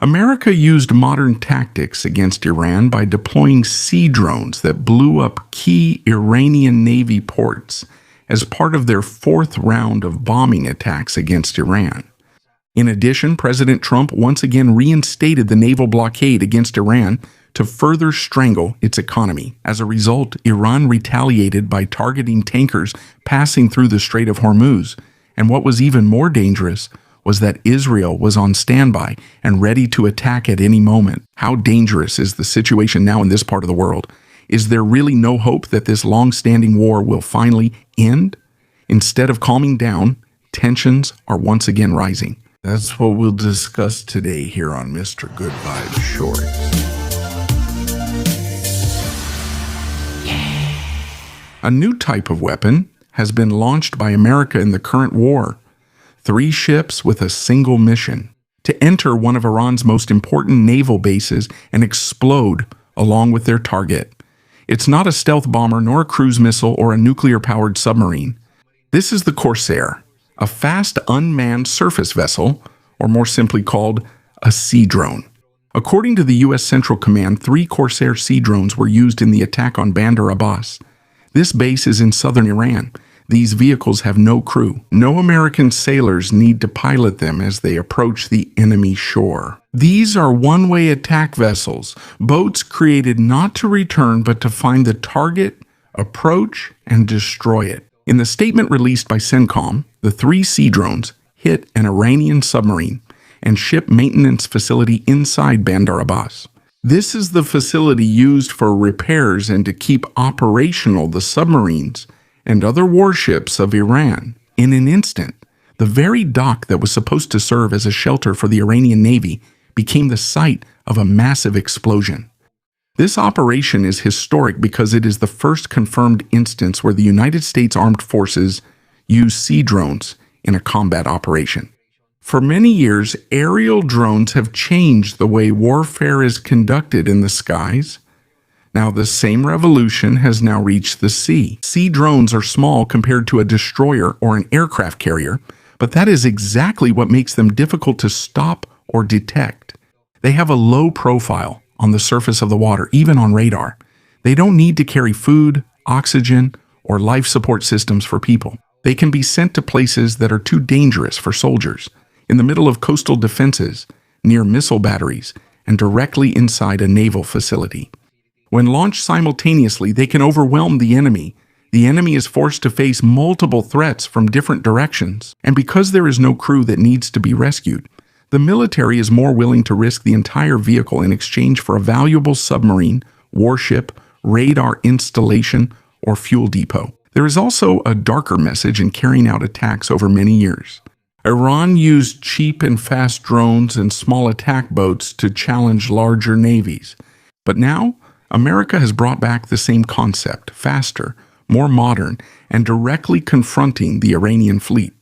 America used modern tactics against Iran by deploying sea drones that blew up key Iranian Navy ports as part of their fourth round of bombing attacks against Iran. In addition, President Trump once again reinstated the naval blockade against Iran to further strangle its economy. As a result, Iran retaliated by targeting tankers passing through the Strait of Hormuz. And what was even more dangerous was that Israel was on standby and ready to attack at any moment. How dangerous is the situation now in this part of the world? Is there really no hope that this long-standing war will finally end? Instead of calming down, tensions are once again rising. That's what we'll discuss today here on Mr. Good Vibes Shorts. A new type of weapon has been launched by America in the current war. 3 ships with a single mission: to enter one of Iran's most important naval bases and explode along with their target. It's not a stealth bomber, nor a cruise missile, or a nuclear-powered submarine. This is the Corsair, a fast unmanned surface vessel, or more simply called a sea drone. According to the U.S. Central Command, 3 Corsair sea drones were used in the attack on Bandar Abbas. This base is in southern Iran. These vehicles have no crew. No American sailors need to pilot them as they approach the enemy shore. These are one-way attack vessels, boats created not to return but to find the target, approach, and destroy it. In the statement released by CENTCOM, the 3 sea drones hit an Iranian submarine and ship maintenance facility inside Bandar Abbas. This is the facility used for repairs and to keep operational the submarines and other warships of Iran. In an instant, the very dock that was supposed to serve as a shelter for the Iranian Navy became the site of a massive explosion. This operation is historic because it is the first confirmed instance where the United States Armed Forces used sea drones in a combat operation. For many years, aerial drones have changed the way warfare is conducted in the skies. Now, the same revolution has now reached the sea. Sea drones are small compared to a destroyer or an aircraft carrier, but that is exactly what makes them difficult to stop or detect. They have a low profile on the surface of the water, even on radar. They don't need to carry food, oxygen, or life support systems for people. They can be sent to places that are too dangerous for soldiers, in the middle of coastal defenses, near missile batteries, and directly inside a naval facility. When launched simultaneously, they can overwhelm the enemy. The enemy is forced to face multiple threats from different directions. And because there is no crew that needs to be rescued, the military is more willing to risk the entire vehicle in exchange for a valuable submarine, warship, radar installation, or fuel depot. There is also a darker message in carrying out attacks over many years. Iran used cheap and fast drones and small attack boats to challenge larger navies. But now, America has brought back the same concept, faster, more modern, and directly confronting the Iranian fleet.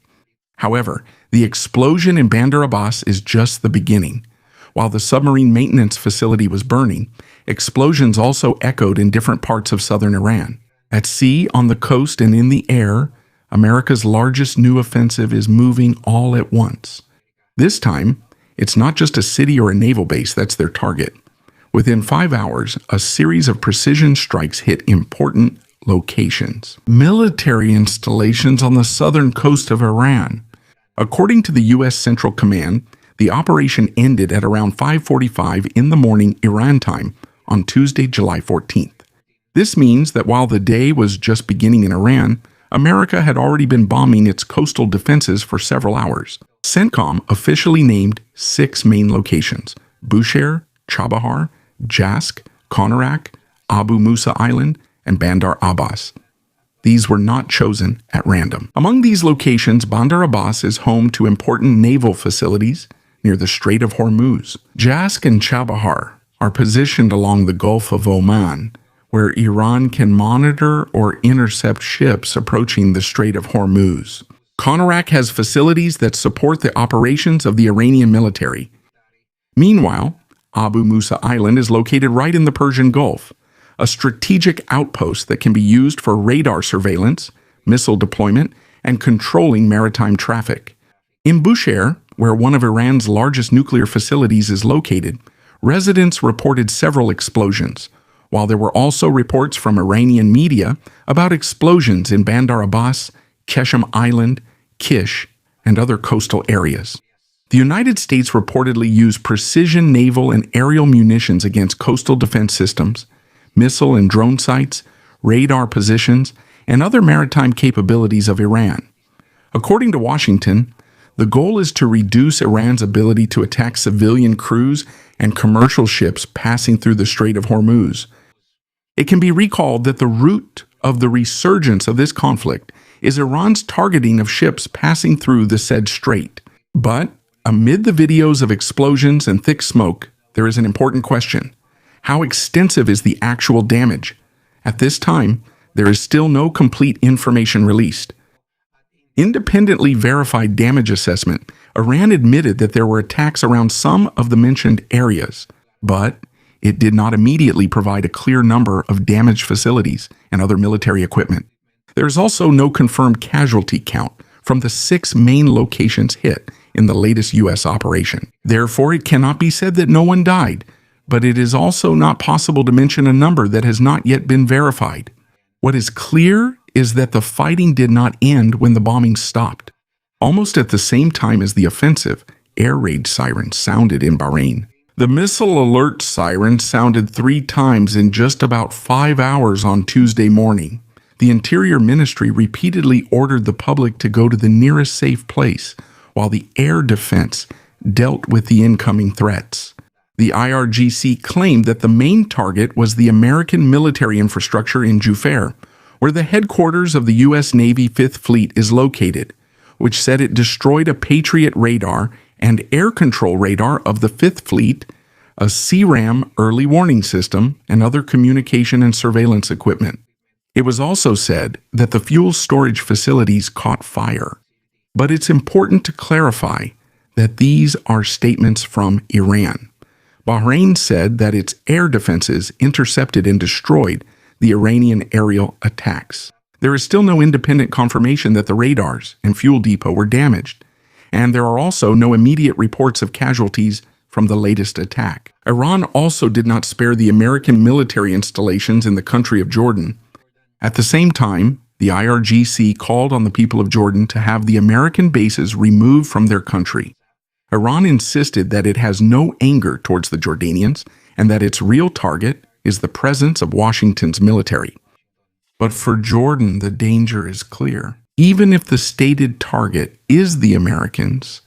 However, the explosion in Bandar Abbas is just the beginning. While the submarine maintenance facility was burning, explosions also echoed in different parts of southern Iran. At sea, on the coast, and in the air, America's largest new offensive is moving all at once. This time, it's not just a city or a naval base that's their target. Within 5 hours, a series of precision strikes hit important locations. Military installations on the southern coast of Iran. According to the U.S. Central Command, the operation ended at around 5:45 in the morning Iran time on Tuesday, July 14th. This means that while the day was just beginning in Iran, America had already been bombing its coastal defenses for several hours. CENTCOM officially named 6 main locations: Bushehr, Chabahar, Jask, Konarak, Abu Musa Island, and Bandar Abbas. These were not chosen at random. Among these locations, Bandar Abbas is home to important naval facilities near the Strait of Hormuz. Jask and Chabahar are positioned along the Gulf of Oman, where Iran can monitor or intercept ships approaching the Strait of Hormuz. Konarak has facilities that support the operations of the Iranian military. Meanwhile, Abu Musa Island is located right in the Persian Gulf, a strategic outpost that can be used for radar surveillance, missile deployment, and controlling maritime traffic. In Bushehr, where one of Iran's largest nuclear facilities is located, residents reported several explosions, while there were also reports from Iranian media about explosions in Bandar Abbas, Keshem Island, Kish, and other coastal areas. The United States reportedly used precision naval and aerial munitions against coastal defense systems, missile and drone sites, radar positions, and other maritime capabilities of Iran. According to Washington, the goal is to reduce Iran's ability to attack civilian crews and commercial ships passing through the Strait of Hormuz. It can be recalled that the root of the resurgence of this conflict is Iran's targeting of ships passing through the said strait. But amid the videos of explosions and thick smoke, there is an important question. How extensive is the actual damage? At this time, there is still no complete information released. Independently verified damage assessment, Iran admitted that there were attacks around some of the mentioned areas, but it did not immediately provide a clear number of damaged facilities and other military equipment. There is also no confirmed casualty count from the 6 main locations hit in the latest U.S. operation. Therefore, it cannot be said that no one died, but it is also not possible to mention a number that has not yet been verified. What is clear is that the fighting did not end when the bombing stopped. Almost at the same time as the offensive, air raid sirens sounded in Bahrain. The missile alert siren sounded 3 times in just about 5 hours on Tuesday morning. The Interior Ministry repeatedly ordered the public to go to the nearest safe place, while the air defense dealt with the incoming threats. The IRGC claimed that the main target was the American military infrastructure in Jufair, where the headquarters of the U.S. Navy 5th Fleet is located, which said it destroyed a Patriot radar and air control radar of the 5th Fleet, a CRAM early warning system, and other communication and surveillance equipment. It was also said that the fuel storage facilities caught fire. But it's important to clarify that these are statements from Iran. Bahrain said that its air defenses intercepted and destroyed the Iranian aerial attacks. There is still no independent confirmation that the radars and fuel depot were damaged, and there are also no immediate reports of casualties from the latest attack. Iran also did not spare the American military installations in the country of Jordan. At the same time, the IRGC called on the people of Jordan to have the American bases removed from their country. Iran insisted that it has no anger towards the Jordanians and that its real target is the presence of Washington's military. But for Jordan, the danger is clear. Even if the stated target is the Americans,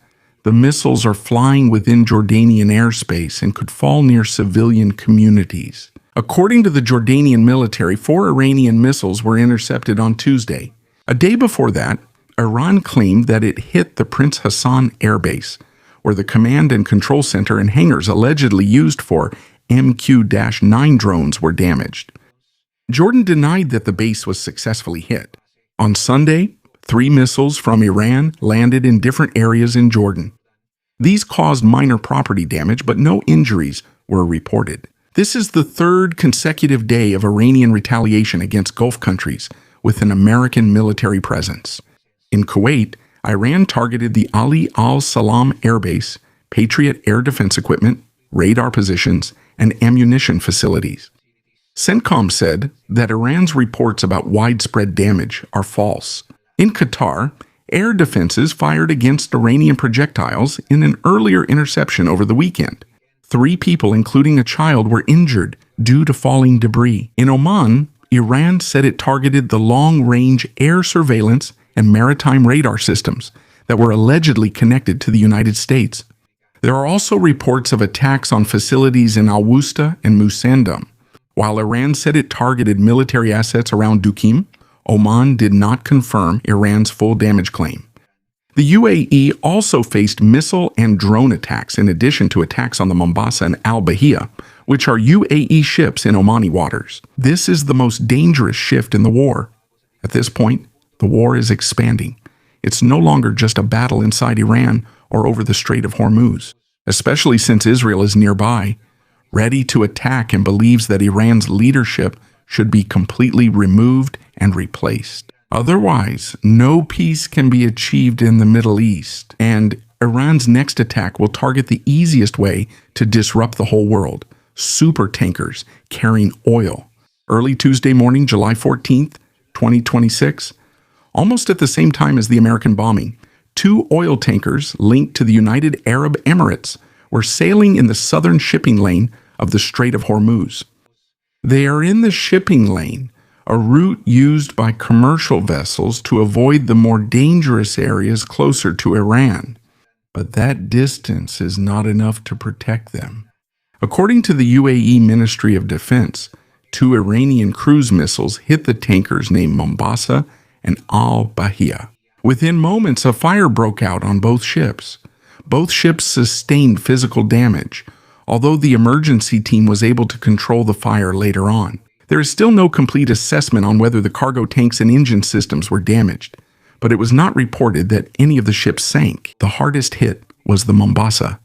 the missiles are flying within Jordanian airspace and could fall near civilian communities. According to the Jordanian military, 4 Iranian missiles were intercepted on Tuesday. A day before that, Iran claimed that it hit the Prince Hassan Air Base, where the command and control center and hangars allegedly used for MQ-9 drones were damaged. Jordan denied that the base was successfully hit. On Sunday, 3 missiles from Iran landed in different areas in Jordan. These caused minor property damage, but no injuries were reported. This is the 3rd consecutive day of Iranian retaliation against Gulf countries with an American military presence. In Kuwait, Iran targeted the Ali al-Salam Air Base, Patriot air defense equipment, radar positions, and ammunition facilities. CENTCOM said that Iran's reports about widespread damage are false. In Qatar, air defenses fired against Iranian projectiles in an earlier interception over the weekend. 3 people, including a child, were injured due to falling debris. In Oman, Iran said it targeted the long-range air surveillance and maritime radar systems that were allegedly connected to the United States. There are also reports of attacks on facilities in Al-Wusta and Musandam. While Iran said it targeted military assets around Duqim, Oman did not confirm Iran's full damage claim. The UAE also faced missile and drone attacks in addition to attacks on the Mombasa and Al Bahia, which are UAE ships in Omani waters. This is the most dangerous shift in the war. At this point, the war is expanding. It's no longer just a battle inside Iran or over the Strait of Hormuz, especially since Israel is nearby, ready to attack and believes that Iran's leadership should be completely removed and replaced. Otherwise, no peace can be achieved in the Middle East, and Iran's next attack will target the easiest way to disrupt the whole world: super tankers carrying oil. Early Tuesday morning, July 14th, 2026, almost at the same time as the American bombing, 2 oil tankers linked to the United Arab Emirates were sailing in the southern shipping lane of the Strait of Hormuz. They are in the shipping lane, a route used by commercial vessels to avoid the more dangerous areas closer to Iran. But that distance is not enough to protect them. According to the UAE Ministry of Defense, 2 Iranian cruise missiles hit the tankers named Mombasa and Al-Bahia. Within moments, a fire broke out on both ships. Both ships sustained physical damage, although the emergency team was able to control the fire later on. There is still no complete assessment on whether the cargo tanks and engine systems were damaged, but it was not reported that any of the ships sank. The hardest hit was the Mombasa.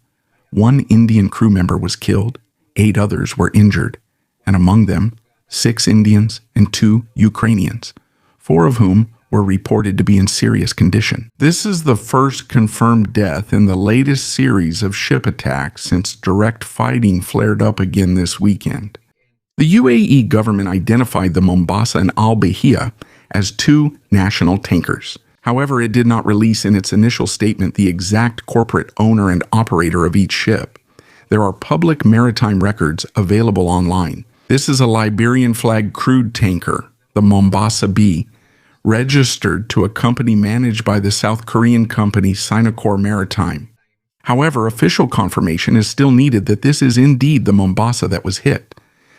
1 Indian crew member was killed, 8 others were injured, and among them, 6 Indians and 2 Ukrainians, 4 of whom were reported to be in serious condition. This is the first confirmed death in the latest series of ship attacks since direct fighting flared up again this weekend. The UAE government identified the Mombasa and Al-Bahia as 2 national tankers. However, it did not release in its initial statement the exact corporate owner and operator of each ship. There are public maritime records available online. This is a Liberian-flagged crude tanker, the Mombasa B, registered to a company managed by the South Korean company Sinocor Maritime. However, official confirmation is still needed that this is indeed the Mombasa that was hit.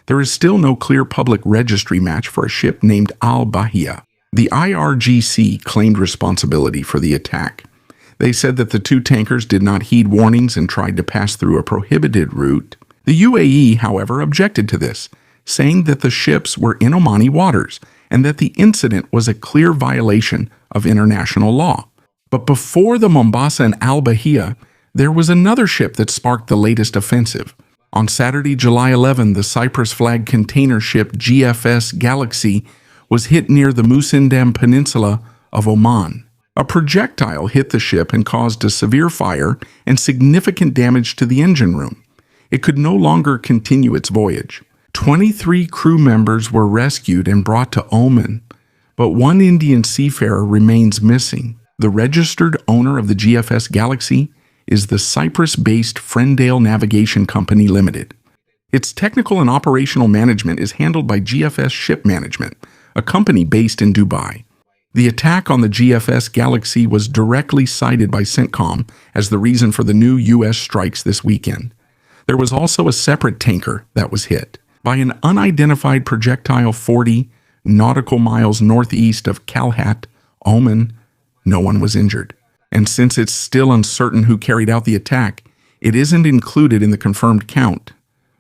There is still no clear public registry match for a ship named Al-Bahia. The IRGC claimed responsibility for the attack. They said that the 2 tankers did not heed warnings and tried to pass through a prohibited route. The UAE, however, objected to this, saying that the ships were in Omani waters and that the incident was a clear violation of international law. But before the Mombasa and Al-Bahia, there was another ship that sparked the latest offensive. On Saturday, July 11, the Cyprus-flagged container ship GFS Galaxy was hit near the Musindam Peninsula of Oman. A projectile hit the ship and caused a severe fire and significant damage to the engine room. It could no longer continue its voyage. 23 crew members were rescued and brought to Oman, but 1 Indian seafarer remains missing. The registered owner of the GFS Galaxy is the Cyprus-based Frendale Navigation Company Limited. Its technical and operational management is handled by GFS Ship Management, a company based in Dubai. The attack on the GFS Galaxy was directly cited by CENTCOM as the reason for the new U.S. strikes this weekend. There was also a separate tanker that was hit by an unidentified projectile 40 nautical miles northeast of Kalhat, Oman. No one was injured. And since it's still uncertain who carried out the attack, it isn't included in the confirmed count.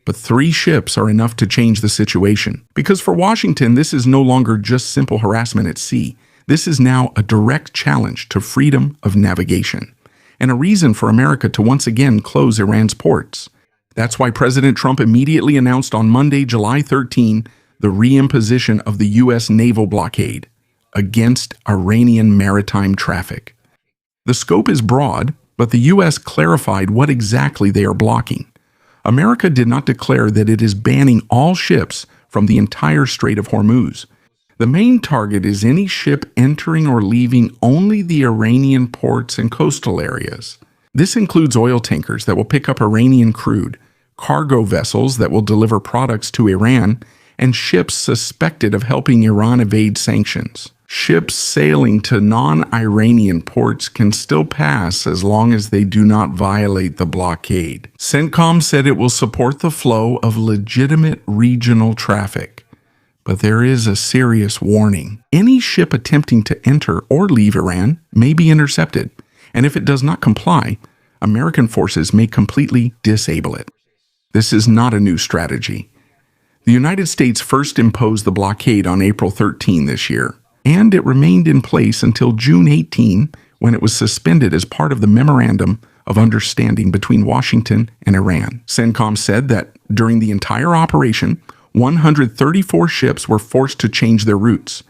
But 3 ships are enough to change the situation. Because for Washington, this is no longer just simple harassment at sea. This is now a direct challenge to freedom of navigation, and a reason for America to once again close Iran's ports. That's why President Trump immediately announced on Monday, July 13, the reimposition of the U.S. Naval Blockade against Iranian maritime traffic. The scope is broad, but the U.S. clarified what exactly they are blocking. America did not declare that it is banning all ships from the entire Strait of Hormuz. The main target is any ship entering or leaving only the Iranian ports and coastal areas. This includes oil tankers that will pick up Iranian crude, cargo vessels that will deliver products to Iran, and ships suspected of helping Iran evade sanctions. Ships sailing to non-Iranian ports can still pass as long as they do not violate the blockade. CENTCOM said it will support the flow of legitimate regional traffic. But there is a serious warning. Any ship attempting to enter or leave Iran may be intercepted, and if it does not comply, American forces may completely disable it. This is not a new strategy. The United States first imposed the blockade on April 13 this year, and it remained in place until June 18, when it was suspended as part of the Memorandum of Understanding between Washington and Iran. CENTCOM said that during the entire operation, 134 ships were forced to change their routes.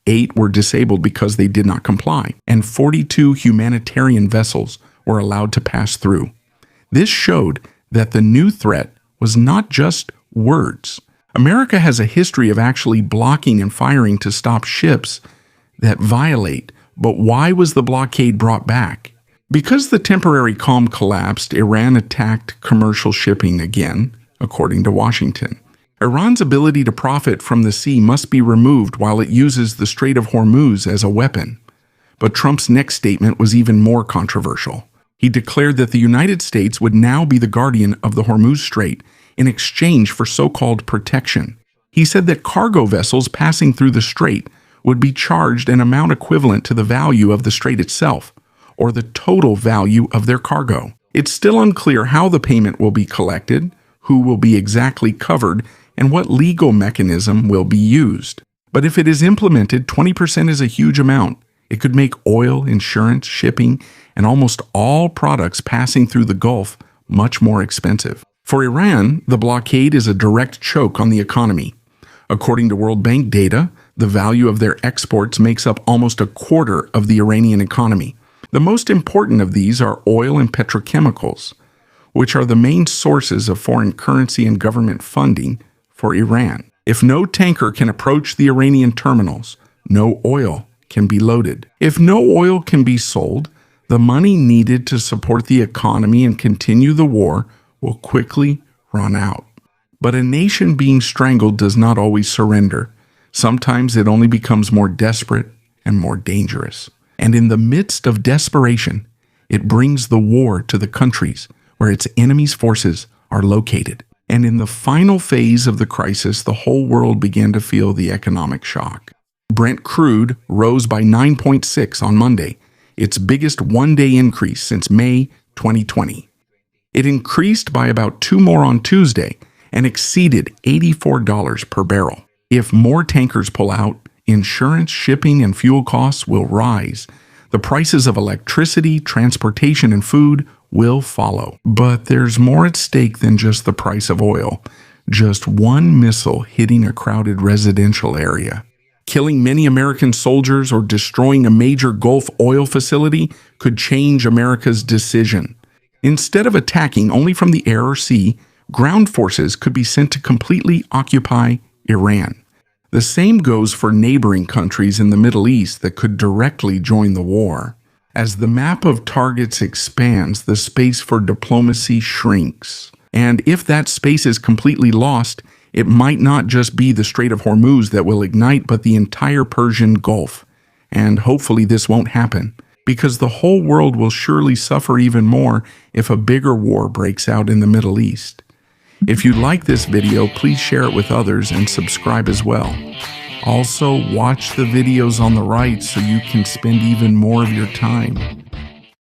8 were disabled because they did not comply, and 42 humanitarian vessels were allowed to pass through. This showed that the new threat was not just words. America has a history of actually blocking and firing to stop ships that violate. But why was the blockade brought back? Because the temporary calm collapsed, Iran attacked commercial shipping again, according to Washington. Iran's ability to profit from the sea must be removed while it uses the Strait of Hormuz as a weapon. But Trump's next statement was even more controversial. He declared that the United States would now be the guardian of the Hormuz Strait in exchange for so-called protection. He said that cargo vessels passing through the strait would be charged an amount equivalent to the value of the strait itself, or the total value of their cargo. It's still unclear how the payment will be collected, who will be exactly covered, and what legal mechanism will be used. But if it is implemented, 20% is a huge amount. It could make oil, insurance, shipping, and almost all products passing through the Gulf much more expensive. For Iran, the blockade is a direct choke on the economy. According to World Bank data, the value of their exports makes up almost a quarter of the Iranian economy. The most important of these are oil and petrochemicals, which are the main sources of foreign currency and government funding for Iran. If no tanker can approach the Iranian terminals, no oil can be loaded. If no oil can be sold, the money needed to support the economy and continue the war will quickly run out. But a nation being strangled does not always surrender. Sometimes it only becomes more desperate and more dangerous. And in the midst of desperation, it brings the war to the countries where its enemy's forces are located. And in the final phase of the crisis, the whole world began to feel the economic shock. Brent crude rose by 9.6 on Monday, its biggest one-day increase since May 2020. It increased by about 2 more on Tuesday and exceeded $84 per barrel. If more tankers pull out, insurance, shipping, and fuel costs will rise. The prices of electricity, transportation, and food will follow. But there's more at stake than just the price of oil. Just one missile hitting a crowded residential area, killing many American soldiers, or destroying a major Gulf oil facility could change America's decision. Instead of attacking only from the air or sea, ground forces could be sent to completely occupy Iran. The same goes for neighboring countries in the Middle East that could directly join the war. As the map of targets expands, the space for diplomacy shrinks. And if that space is completely lost, it might not just be the Strait of Hormuz that will ignite, but the entire Persian Gulf. And hopefully this won't happen, because the whole world will surely suffer even more if a bigger war breaks out in the Middle East. If you like this video, please share it with others and subscribe as well. Also, watch the videos on the right so you can spend even more of your time